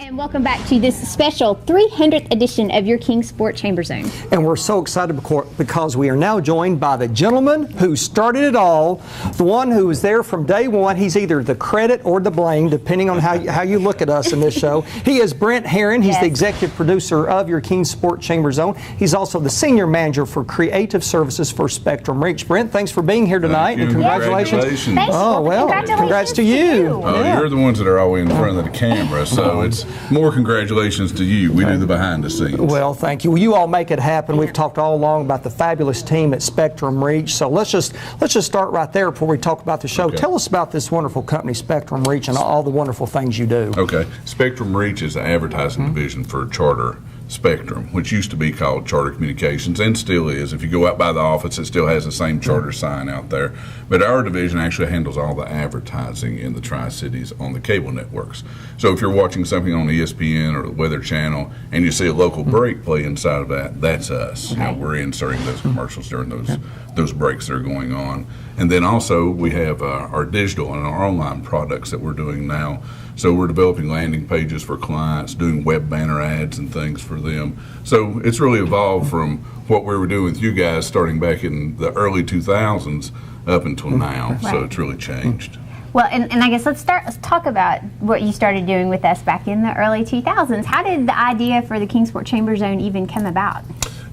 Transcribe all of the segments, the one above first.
And welcome back to this special 300th edition of your Kingsport Chamber Zone. And we're so excited because we are now joined by the gentleman who started it all, the one who was there from day one. He's either the credit or the blame, depending on how you look at us in this show. He is Brent Herron. He's the executive producer of your Kingsport Chamber Zone. He's also the senior manager for creative services for Spectrum Reach. Brent, thanks for being here tonight, and congratulations. Oh, well, congrats to you. You're the ones that are always in front of the camera, so it's more congratulations to you. We do the behind the scenes. Well, thank you. Well, you all make it happen. We've talked all along about the fabulous team at Spectrum Reach. So let's just start right there before we talk about the show. Okay. Tell us about this wonderful company, Spectrum Reach, and all the wonderful things you do. Okay. Spectrum Reach is the advertising division for Charter Spectrum, which used to be called Charter Communications and still is. If you go out by the office, it still has the same Charter sign out there. But our division actually handles all the advertising in the Tri-Cities on the cable networks. So if you're watching something on ESPN or the Weather Channel and you see a local break play inside of that, that's us. You know, we're inserting those commercials during those breaks that are going on. And then also we have our digital and our online products that we're doing now. So we're developing landing pages for clients, doing web banner ads and things for them. So it's really evolved from what we were doing with you guys starting back in the early 2000s up until now. So it's really changed. Well, and I guess let's talk about what you started doing with us back in the early 2000s. How did the idea for the Kingsport Chamber Zone even come about?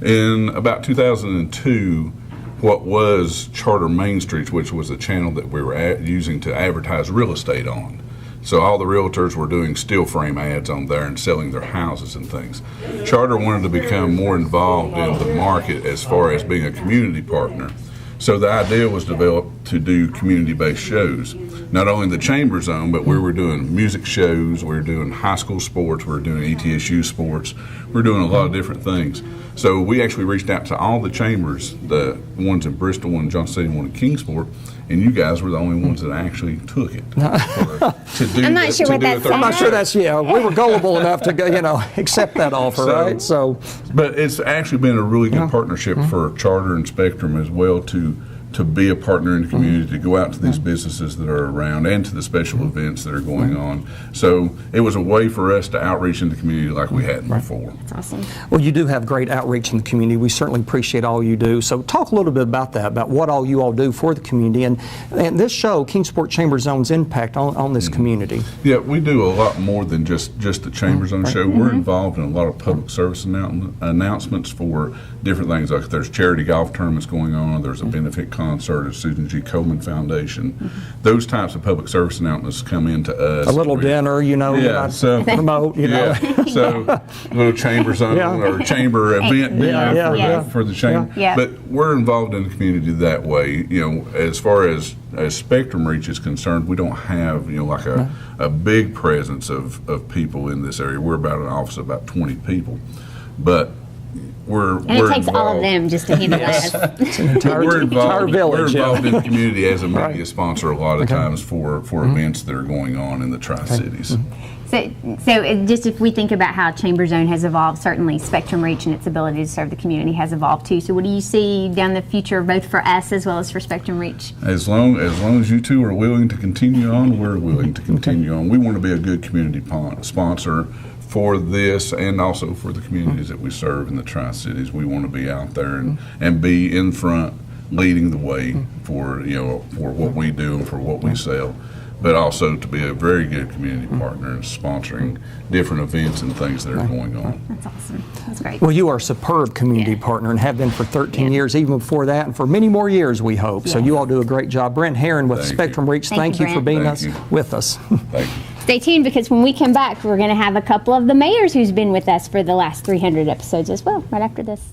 In about 2002, what was Charter Main Street, which was a channel that we were using to advertise real estate on. So all the realtors were doing steel frame ads on there and selling their houses and things. Charter wanted to become more involved in the market as far as being a community partner. So the idea was developed to do community-based shows. Not only in the Chamber Zone, but we were doing music shows, we were doing high school sports, we were doing ETSU sports, we were doing a lot of different things. So we actually reached out to all the chambers, the ones in Bristol, one in Johnson City, one in Kingsport, and you guys were the only ones that actually took it. I'm not sure what that's. I'm not sure that's, we were gullible enough to, accept that offer, right? So, but it's actually been a really good partnership for Charter and Spectrum as well to be a partner in the community, to go out to these businesses that are around and to the special events that are going on. So it was a way for us to outreach in the community like we hadn't before. That's awesome. Well, you do have great outreach in the community. We certainly appreciate all you do. So talk a little bit about that, about what all you all do for the community and this show, Kingsport Chamber Zone's impact on this community. Yeah, we do a lot more than just the Chamber Zone show. We're involved in a lot of public service announcements for different things. Like there's charity golf tournaments going on, there's a benefit concert at Susan G. Komen Foundation. Those types of public service announcements come into us. A little dinner, so promote, so a little Chamber Zone or chamber event dinner for the chamber. But we're involved in the community that way. As far as Spectrum Reach is concerned, we don't have like a big presence of people in this area. We're about an office of about 20 people, but it takes all of them just to handle us. It's an entire village. We're involved in the community as a media sponsor a lot of times for events that are going on in the Tri-Cities. So just if we think about how Chamber Zone has evolved, certainly Spectrum Reach and its ability to serve the community has evolved too. So what do you see down the future, both for us as well as for Spectrum Reach? As long as you two are willing to continue on, we're willing to continue on. We want to be a good community sponsor for this and also for the communities that we serve in the Tri-Cities. We want to be out there and be in front, leading the way for what we do and for what we sell, but also to be a very good community partner and sponsoring different events and things that are going on. That's awesome. That's great. Well, you are a superb community partner and have been for 13 years, even before that, and for many more years, we hope. So you all do a great job. Brent Herron with Spectrum Reach, thank you for being with us. Thank you. Stay tuned, because when we come back, we're going to have a couple of the mayors who's been with us for the last 300 episodes as well, right after this.